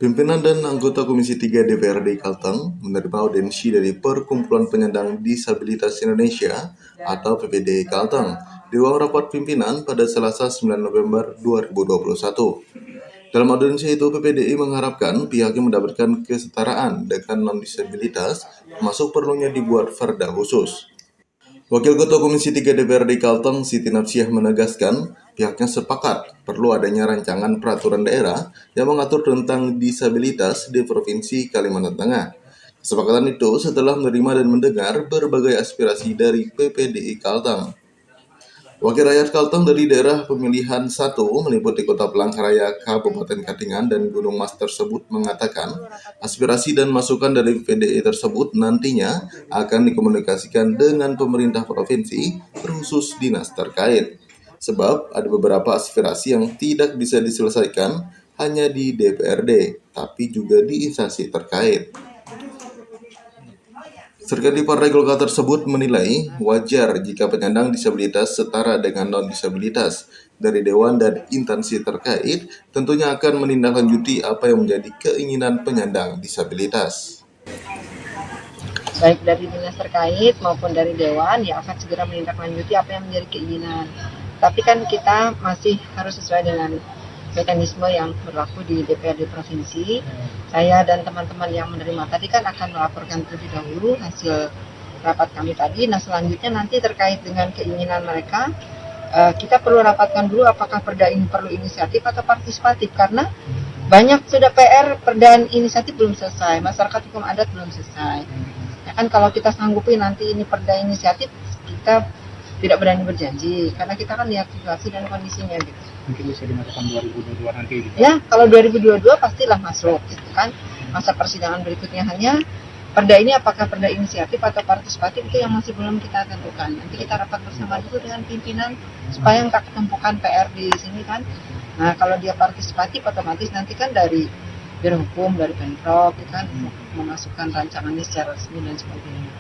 Pimpinan dan anggota Komisi 3 DPRD Kalteng menerima audiensi dari Perkumpulan Penyandang Disabilitas Indonesia atau PPDI Kalteng di ruang rapat pimpinan pada Selasa 9 November 2021. Dalam audiensi itu, PPDI mengharapkan pihaknya mendapatkan kesetaraan dengan non-disabilitas, termasuk perlunya dibuat perda khusus. Wakil Ketua Komisi 3 DPRD Kalteng, Siti Napsiah menegaskan, pihaknya sepakat perlu adanya rancangan peraturan daerah yang mengatur tentang disabilitas di Provinsi Kalimantan Tengah. Kesepakatan itu setelah menerima dan mendengar berbagai aspirasi dari PPDI Kalteng. Wakil rakyat Kalteng dari daerah pemilihan 1 meliputi Kota Palangkaraya, Kabupaten Katingan, dan Gunung Mas tersebut mengatakan aspirasi dan masukan dari PDI tersebut nantinya akan dikomunikasikan dengan pemerintah provinsi terkhusus dinas terkait. Sebab ada beberapa aspirasi yang tidak bisa diselesaikan hanya di DPRD, tapi juga di instansi terkait. Serta di Partai Golkar tersebut menilai wajar jika penyandang disabilitas setara dengan non-disabilitas. Dari Dewan dan instansi terkait tentunya akan menindaklanjuti apa yang menjadi keinginan penyandang disabilitas. Baik dari dinas terkait maupun dari Dewan yang akan segera menindaklanjuti apa yang menjadi keinginan. Tapi kan kita masih harus sesuai dengan mekanisme yang berlaku di DPRD Provinsi. Saya dan teman-teman yang menerima tadi kan akan melaporkan terlebih dahulu hasil rapat kami tadi. Nah selanjutnya nanti terkait dengan keinginan mereka, kita perlu rapatkan dulu apakah perda ini perlu inisiatif atau partisipatif, karena banyak sudah PR perda inisiatif belum selesai, masyarakat hukum adat belum selesai. Ya kan kalau kita sanggupi nanti ini perda inisiatif, kita tidak berani berjanji karena kita kan lihat situasi dan kondisinya gitu. Mungkin bisa dimasukkan 2022 nanti gitu. Ya, kalau 2022 pastilah masuk gitu kan. Masa persidangan berikutnya hanya perda ini apakah perda inisiatif atau partisipatif itu yang masih belum kita tentukan. Nanti kita rapat bersama dulu dengan pimpinan supaya nggak ketumpukan PR di sini kan. Nah, kalau dia partisipatif otomatis nanti kan dari Biro Hukum, dari Pemprov kan memasukkan rancangannya secara resmi dan sebagainya.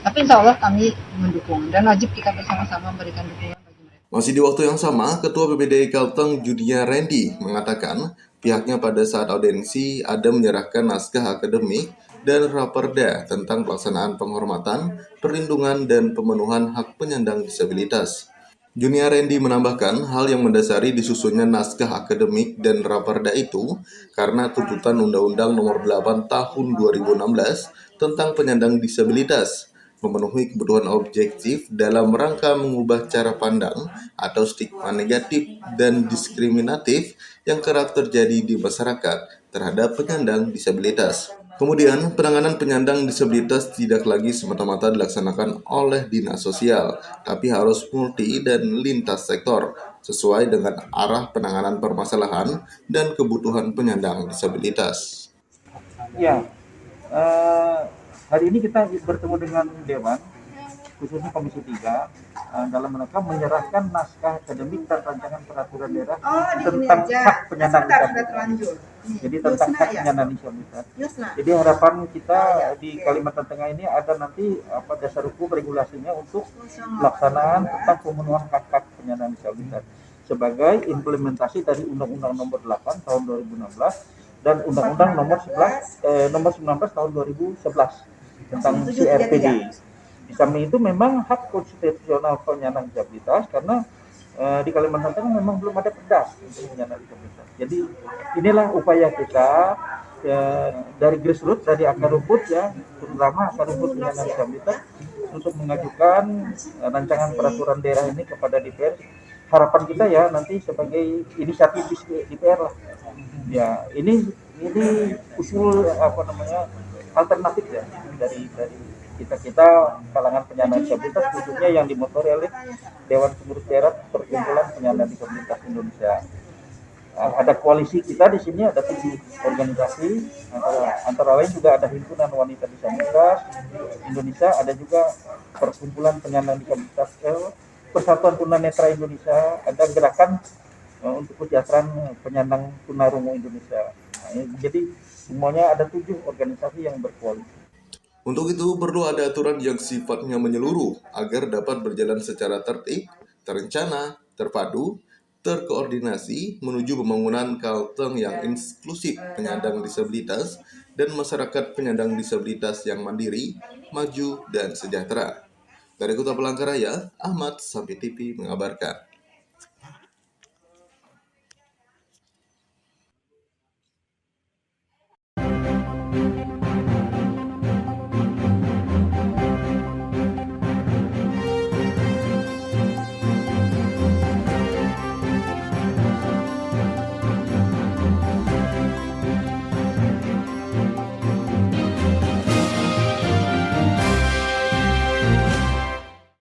Tapi insya Allah kami mendukung dan wajib kita bersama-sama memberikan dukungan bagi mereka. Masih di waktu yang sama, Ketua PPDI Kalteng Junia Randy mengatakan pihaknya pada saat audiensi ada menyerahkan naskah akademik dan raperda tentang pelaksanaan penghormatan, perlindungan, dan pemenuhan hak penyandang disabilitas. Junia Randy menambahkan hal yang mendasari disusunnya naskah akademik dan raperda itu karena tuntutan Undang-Undang Nomor 8 Tahun 2016 tentang penyandang disabilitas memenuhi kebutuhan objektif dalam rangka mengubah cara pandang atau stigma negatif dan diskriminatif yang kerap terjadi di masyarakat terhadap penyandang disabilitas. Kemudian, penanganan penyandang disabilitas tidak lagi semata-mata dilaksanakan oleh dinas sosial, tapi harus multi dan lintas sektor, sesuai dengan arah penanganan permasalahan dan kebutuhan penyandang disabilitas. Ya, hari ini kita bertemu dengan Dewan, khususnya Komisi 3, dalam rangka menyerahkan naskah akademik dan rancangan peraturan daerah tentang hak penyandang disabilitas. Jadi tentang hak penyandang disabilitas. Jadi harapan kita di Kalimantan Tengah ini ada nanti dasar hukum regulasinya untuk pelaksanaan tentang pemenuhan hak-hak penyandang disabilitas sebagai implementasi dari Undang-Undang Nomor 8 Tahun 2016 dan Undang-Undang Nomor 19 Tahun 2011 tentang CRPD. Di samping itu memang hak konstitusional penyandang disabilitas karena di Kalimantan Tengah memang belum ada perda untuk penyandang disabilitas. Jadi inilah upaya kita dari grassroots, dari akar rumput ya, terutama akar rumput penyandang disabilitas untuk mengajukan rancangan peraturan daerah ini kepada DPR. Harapan kita ya nanti sebagai inisiatif DPR lah. Ya ini usul alternatif ya dari kita kalangan penyandang disabilitas, khususnya yang dimotori oleh Dewan Pengurus Daerah Perkumpulan Penyandang Disabilitas Indonesia. Ada koalisi kita di sini, ada 7 organisasi, antara lain juga ada Himpunan Wanita Disabilitas Indonesia, ada juga Perkumpulan Penyandang Disabilitas Persatuan Tunanetra Indonesia, ada Gerakan untuk Kesejahteraan Penyandang Tunarungu Indonesia. Jadi semuanya ada 7 organisasi yang berkoalisi. Untuk itu, perlu ada aturan yang sifatnya menyeluruh agar dapat berjalan secara tertib, terencana, terpadu, terkoordinasi menuju pembangunan Kalteng yang inklusif penyandang disabilitas dan masyarakat penyandang disabilitas yang mandiri, maju, dan sejahtera. Dari Kota Palangkaraya, Ahmad Sampai TV mengabarkan.